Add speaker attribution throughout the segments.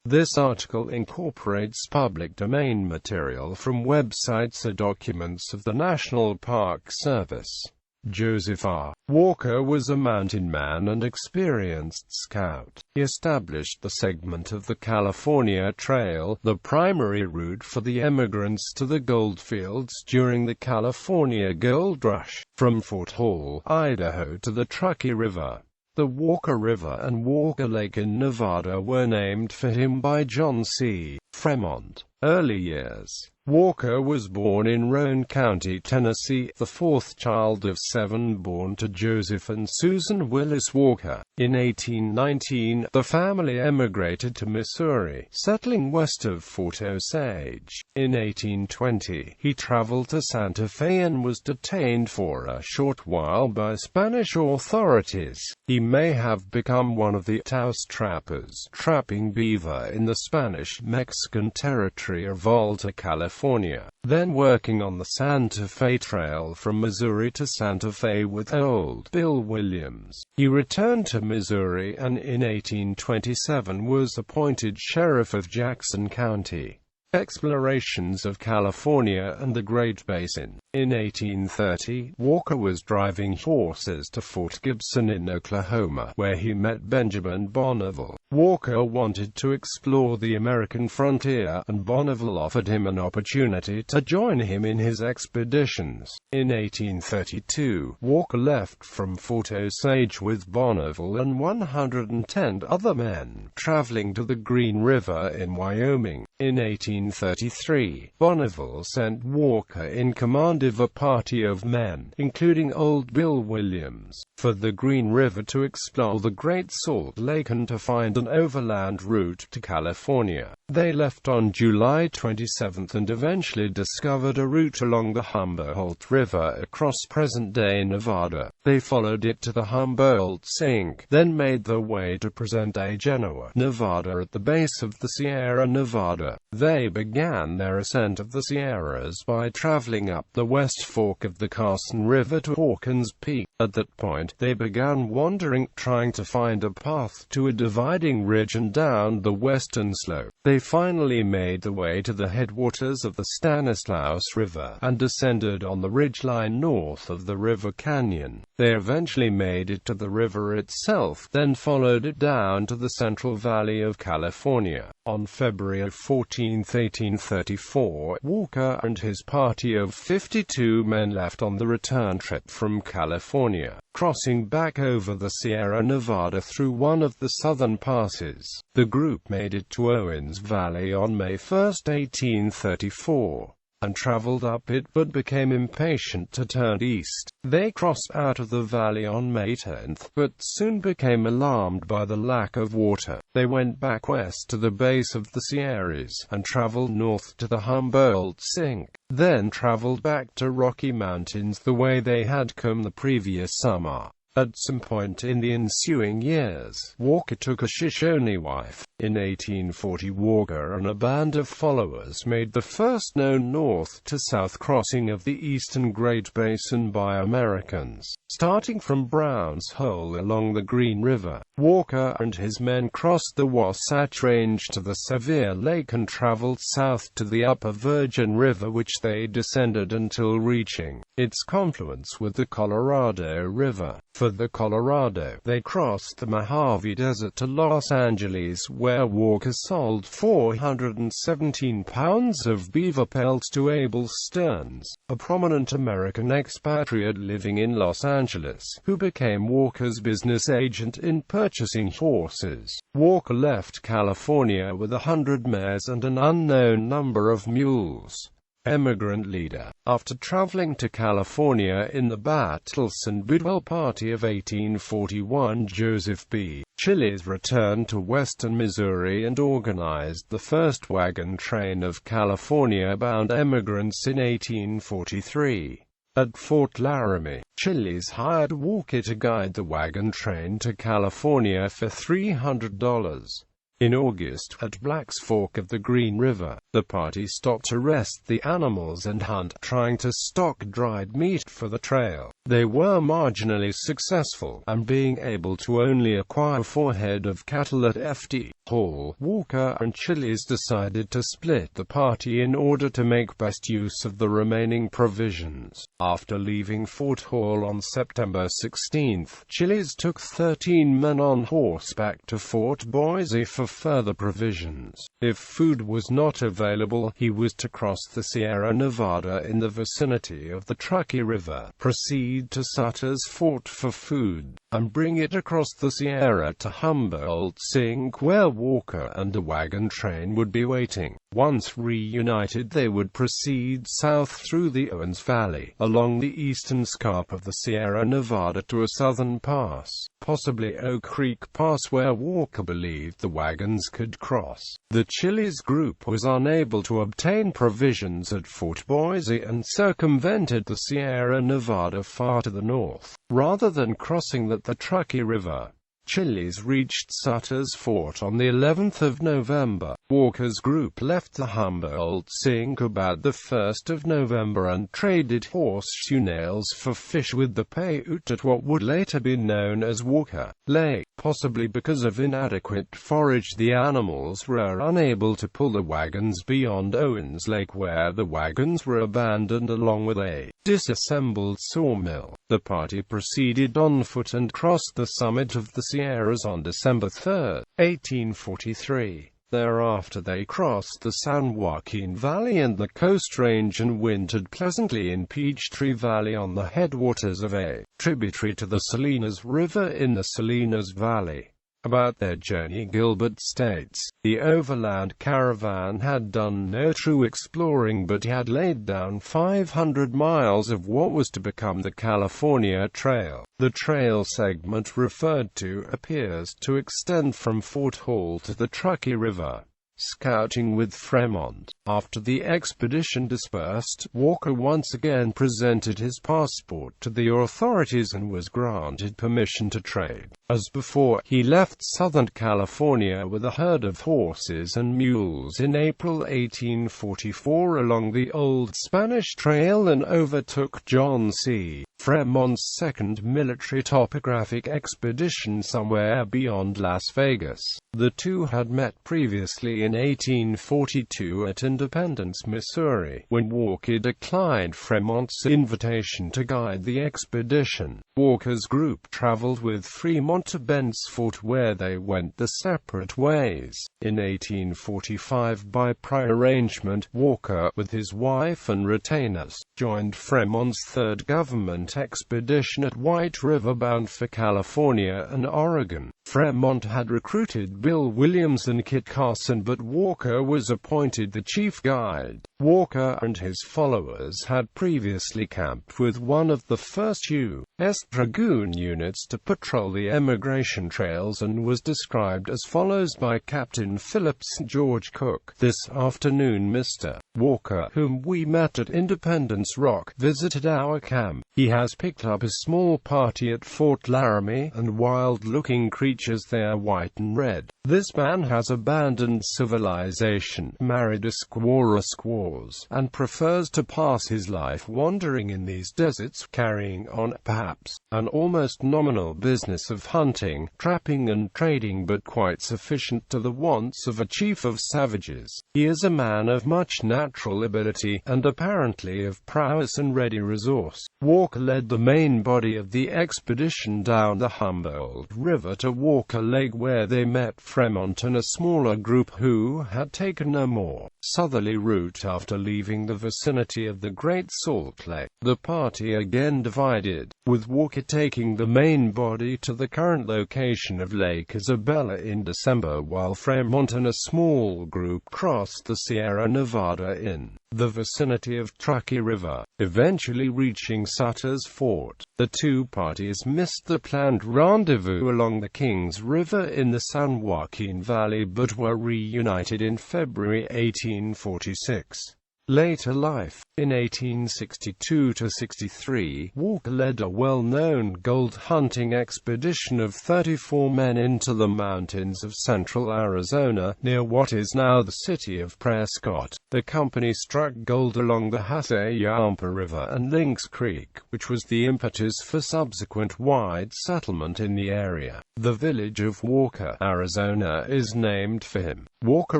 Speaker 1: This article incorporates public domain material from websites or documents of the National Park Service. Joseph R. Walker was a mountain man and experienced scout. He established the segment of the California Trail, the primary route for the emigrants to the goldfields during the California Gold Rush, from Fort Hall, Idaho to the Truckee River. The Walker River and Walker Lake in Nevada were named for him by John C. Fremont. Early years. Walker was born in Roane County, Tennessee, the fourth child of 7 born to Joseph and Susan Willis Walker. In 1819, the family emigrated to Missouri, settling west of Fort Osage. In 1820, he traveled to Santa Fe and was detained for a short while by Spanish authorities. He may have become one of the Taos trappers, trapping beaver in the Spanish-Mexican territory of Alta California, then working on the Santa Fe Trail from Missouri to Santa Fe with Old Bill Williams. He returned to Missouri and in 1827 was appointed sheriff of Jackson County. Explorations of California and the Great Basin. In 1830, Walker was driving horses to Fort Gibson in Oklahoma, where he met Benjamin Bonneville. Walker wanted to explore the American frontier, and Bonneville offered him an opportunity to join him in his expeditions. In 1832, Walker left from Fort Osage with Bonneville and 110 other men, traveling to the Green River in Wyoming. In 1833, Bonneville sent Walker in command of a party of men, including Old Bill Williams, for the Green River to explore the Great Salt Lake and to find an overland route to California. They left on July 27 and eventually discovered a route along the Humboldt River across present-day Nevada. They followed it to the Humboldt Sink, then made their way to present-day Genoa, Nevada at the base of the Sierra Nevada. They began their ascent of the Sierras by traveling up the West Fork of the Carson River to Hawkins Peak. At that point, they began wandering, trying to find a path to a dividing ridge and down the western slope. They finally made their way to the headwaters of the Stanislaus River, and descended on the ridgeline north of the river canyon. They eventually made it to the river itself, then followed it down to the Central Valley of California. On February 14, 1834, Walker and his party of 52 men left on the return trip from California, crossing back over the Sierra Nevada through one of the southern passes. The group made it to Owens Valley on May 1, 1834. And traveled up it but became impatient to turn east. They crossed out of the valley on May 10, but soon became alarmed by the lack of water. They went back west to the base of the Sierras, and traveled north to the Humboldt Sink, then traveled back to Rocky Mountains the way they had come the previous summer. At some point in the ensuing years, Walker took a Shoshone wife. In 1840, Walker and a band of followers made the first known north-to-south crossing of the eastern Great Basin by Americans. Starting from Brown's Hole along the Green River, Walker and his men crossed the Wasatch Range to the Sevier Lake and traveled south to the upper Virgin River, which they descended until reaching its confluence with the Colorado River. For the Colorado, they crossed the Mojave Desert to Los Angeles, where Walker sold 417 pounds of beaver pelts to Abel Stearns, a prominent American expatriate living in Los Angeles, who became Walker's business agent in purchasing horses. Walker left California with 100 mares and an unknown number of mules. Emigrant leader. After traveling to California in the Battles and Bidwell Party of 1841, Joseph B. Chiles returned to western Missouri and organized the first wagon train of California-bound emigrants in 1843. At Fort Laramie, Chiles hired Walker to guide the wagon train to California for $300. In August, at Black's Fork of the Green River, the party stopped to rest the animals and hunt, trying to stock dried meat for the trail. They were marginally successful, and being able to only acquire 4 head of cattle at Ft. Hall, Walker and Chili's decided to split the party in order to make best use of the remaining provisions. After leaving Fort Hall on September 16, Chili's took 13 men on horseback to Fort Boise for further provisions. If food was not available, he was to cross the Sierra Nevada in the vicinity of the Truckee River, proceed to Sutter's Fort for food, and bring it across the Sierra to Humboldt Sink, where Walker and a wagon train would be waiting. Once reunited, they would proceed south through the Owens Valley, along the eastern scarp of the Sierra Nevada to a southern pass, possibly Oak Creek Pass, where Walker believed the wagons could cross. The Chili's group was unable to obtain provisions at Fort Boise and circumvented the Sierra Nevada far to the north, rather than crossing the Truckee River. Chili's reached Sutter's Fort on the 11th of November. Walker's group left the Humboldt Sink about the 1st of November and traded horseshoe nails for fish with the Paiute at what would later be known as Walker Lake. Possibly because of inadequate forage, the animals were unable to pull the wagons beyond Owens Lake, where the wagons were abandoned along with a disassembled sawmill. The party proceeded on foot and crossed the summit of the Sierras on December 3, 1843. Thereafter they crossed the San Joaquin Valley and the Coast Range and wintered pleasantly in Peachtree Valley on the headwaters of a tributary to the Salinas River in the Salinas Valley. About their journey, Gilbert states, "The overland caravan had done no true exploring, but had laid down 500 miles of what was to become the California Trail." The trail segment referred to appears to extend from Fort Hall to the Truckee River. Scouting with Fremont. After the expedition dispersed, Walker once again presented his passport to the authorities and was granted permission to trade. As before, he left Southern California with a herd of horses and mules in April 1844 along the Old Spanish Trail and overtook John C. Fremont's second military topographic expedition somewhere beyond Las Vegas. The two had met previously in 1842 at Independence, Missouri, when Walker declined Fremont's invitation to guide the expedition. Walker's group traveled with Fremont to Bent's Fort, where they went their separate ways. In 1845, by prior arrangement, Walker, with his wife and retainers, joined Fremont's third government expedition at White River bound for California and Oregon. Fremont had recruited Bill Williams and Kit Carson, but Walker was appointed the chief guide. Walker and his followers had previously camped with one of the first U.S. Dragoon units to patrol the emigration trails and was described as follows by Captain Phillips George Cook. "This afternoon Mr. Walker, whom we met at Independence Rock, visited our camp. He has picked up a small party at Fort Laramie, and wild-looking creatures there, white and red. This man has abandoned civilization, married a squaw or squaws, and prefers to pass his life wandering in these deserts, carrying on, perhaps, an almost nominal business of hunting, trapping and trading, but quite sufficient to the wants of a chief of savages. He is a man of much natural ability, and apparently of prowess and ready resource." Walker led the main body of the expedition down the Humboldt River to Walker Lake, where they met Fremont and a smaller group who had taken a more southerly route after leaving the vicinity of the Great Salt Lake. The party again divided, with Walker taking the main body to the current location of Lake Isabella in December, while Fremont and a small group crossed the Sierra Nevada in the vicinity of Truckee River, eventually reaching Sutter's Fort. The two parties missed the planned rendezvous along the Kings River in the San Joaquin Valley, but were reunited in February 1846. Later life. In 1862–63, Walker led a well-known gold hunting expedition of 34 men into the mountains of central Arizona, near what is now the city of Prescott. The company struck gold along the Haseyampa River and Lynx Creek, which was the impetus for subsequent wide settlement in the area. The village of Walker, Arizona is named for him. Walker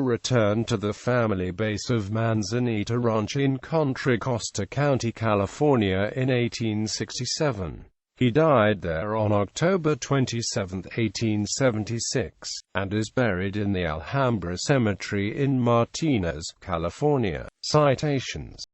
Speaker 1: returned to the family base of Manzanita Ranch in Contra Costa County, California in 1867. He died there on October 27, 1876, and is buried in the Alhambra Cemetery in Martinez, California. Citations